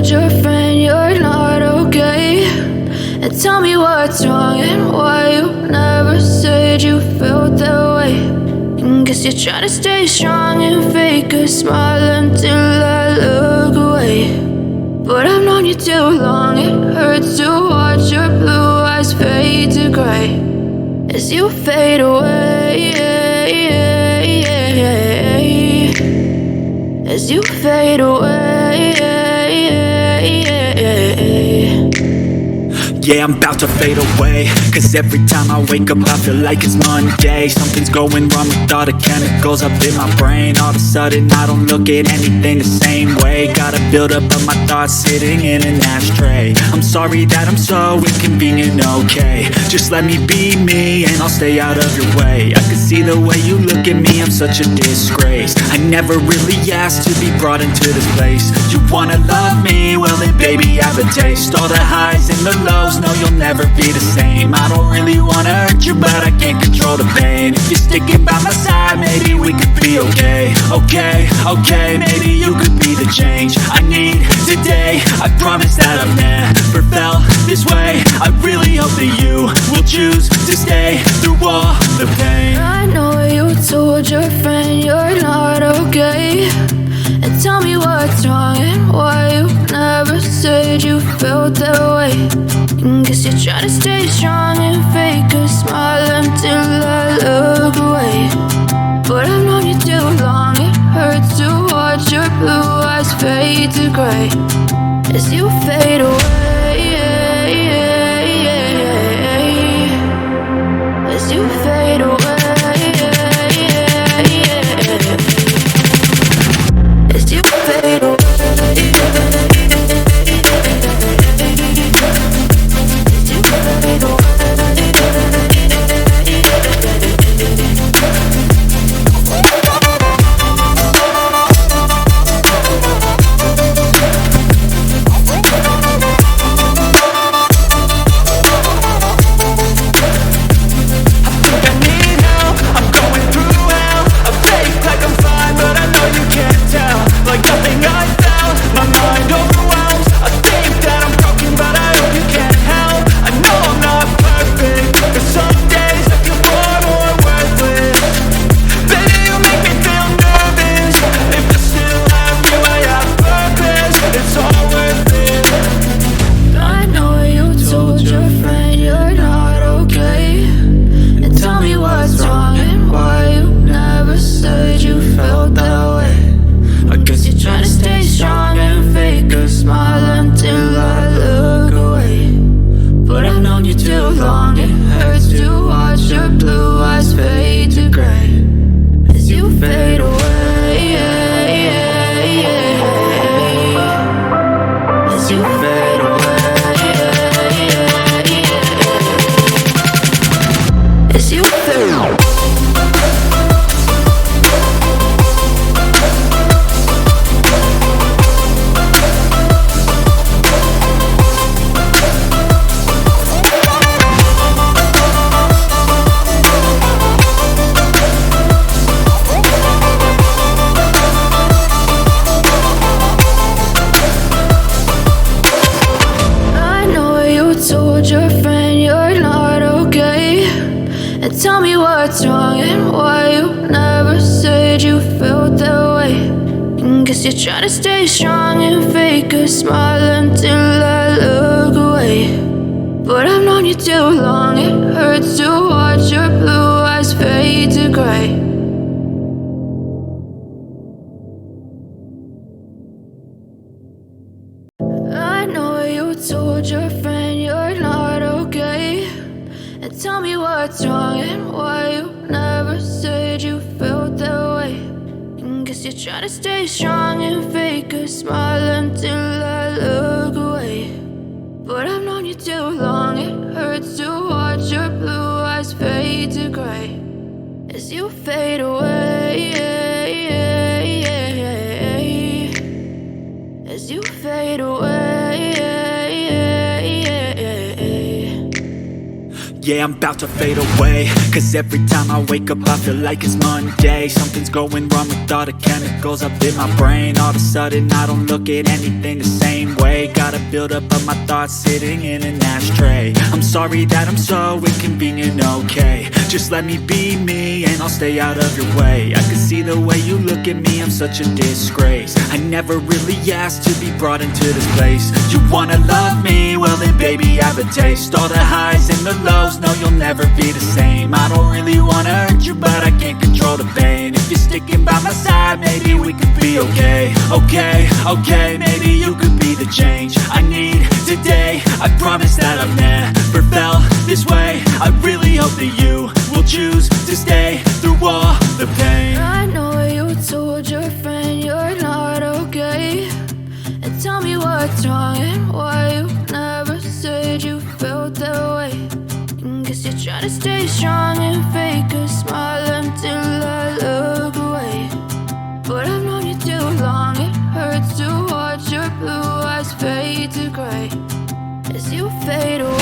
told your friend you're not okay, and tell me what's wrong and why you never said you felt that way. And guess you're trying to stay strong and fake a smile until I look away. But I've known you too long, it hurts to watch your blue eyes fade to gray as you fade away, as you fade away. Yeah, I'm about to fade away, cause every time I wake up I feel like it's Monday. Something's going wrong with all the chemicals up in my brain. All of a sudden I don't look at anything the same way. Gotta build up of my thoughts sitting in an ashtray. I'm sorry that I'm so inconvenient, okay. Just let me be me and I'll stay out of your way. I can see the way you look at me, I'm such a disgrace. I never really asked to be brought into this place. You wanna love me? Well then baby I have a taste. All the highs and the lows, no, you'll never be the same. I don't really wanna hurt you, but I can't control the pain. If you're sticking by my side, maybe we could be okay. Okay, maybe you could be the change I need today. I promise that I've never felt this way. I really hope that you will choose to stay through all the pain. I know you told your friend you're not okay, and tell me what's wrong and why you never said you felt that way. And guess you're trying to stay strong and fake a smile until I look away. But I've known you too long, it hurts to watch your blue eyes fade to gray as you fade away, as you fade away, as you fade away. Tell me what's wrong and why you never said you felt that way. And guess you're trying to stay strong and fake a smile until I look away. But I've known you too long, it hurts to watch your blue eyes fade to gray. I know you told your friend you're not okay, and tell me what's wrong and why you never said you felt that way. And guess you're trying to stay strong and fake a smile until I look away. But I've known you too long, it hurts to watch your blue eyes fade to gray as you fade away, as you fade away. yeah, I'm about to fade away. Cause every time I wake up I feel like it's Monday. Something's going wrong with all the chemicals up in my brain. All of a sudden I don't look at anything the same way. Gotta build up of my thoughts sitting in an ashtray. I'm sorry that I'm so inconvenient, okay. Just let me be me and I'll stay out of your way. I can see the way you look at me, I'm such a disgrace. I never really asked to be brought into this place. You wanna love me? Well then baby I have a taste. All the highs and the lows, no you'll never be the same. I don't really wanna hurt you but I can't control the pain. If you're sticking by my side maybe we could be okay. Okay, maybe you could be the change I need today. I promise that I've never felt this way. I really hope that you will choose to stay through all the pain. I know you told your friend you're not okay, and tell me what's wrong and why you never said you felt that way. Guess you're trying to stay strong and fake a smile until I look away. But I've known you too long, it hurts to watch your blue eyes fade to gray as you fade away.